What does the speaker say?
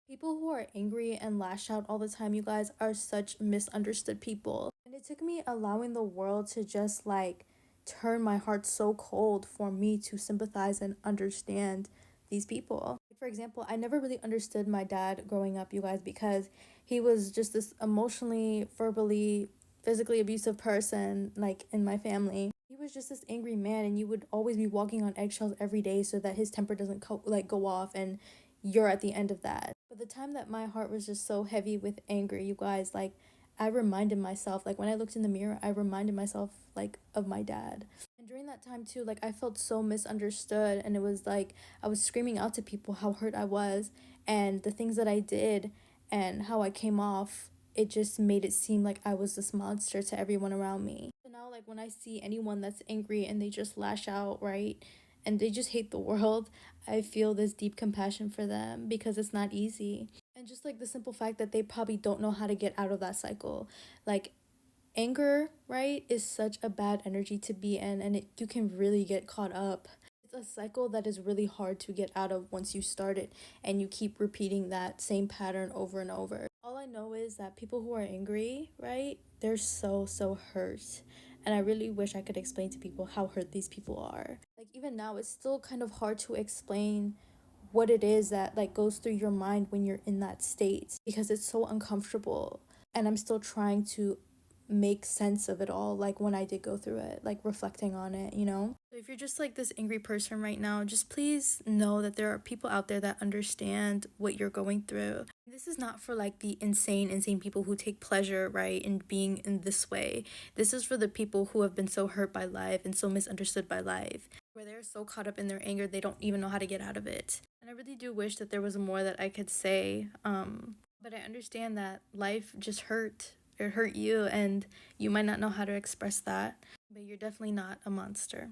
People who are angry and lash out all the time, you guys, are such misunderstood people. And it took me allowing the world to just like turn my heart so cold for me to sympathize and understand these people. For example, I never really understood my dad growing up, you guys, because he was just this emotionally, verbally, physically abusive person, like in my family. He was just this angry man, and you would always be walking on eggshells every day so that his temper doesn't go off and you're at the end of that. But the time that my heart was just so heavy with anger, you guys, like I reminded myself, like when I looked in the mirror, I reminded myself like of my dad. And during that time too, like I felt so misunderstood, and it was like I was screaming out to people how hurt I was and the things that I did and how I came off. It just made it seem like I was this monster to everyone around me. So now like when I see anyone that's angry and they just lash out, right? And they just hate the world, I feel this deep compassion for them because it's not easy. And just like the simple fact that they probably don't know how to get out of that cycle. Like anger, right, is such a bad energy to be in, and you can really get caught up. It's a cycle that is really hard to get out of once you start it and you keep repeating that same pattern over and over. All I know is that people who are angry, right, they're so hurt. And I really wish I could explain to people how hurt these people are. Like even now it's still kind of hard to explain what it is that like goes through your mind when you're in that state because it's so uncomfortable, and I'm still trying to make sense of it all, like when I did go through it, like reflecting on it, you know? So if you're just like this angry person right now, just please know that there are people out there that understand what you're going through. This is not for like the insane people who take pleasure, right, in being in this way. This is for the people who have been so hurt by life and so misunderstood by life, where they're so caught up in their anger they don't even know how to get out of it. And I really do wish that there was more that I could say. But I understand that life just hurt. It hurt you, and you might not know how to express that, but you're definitely not a monster.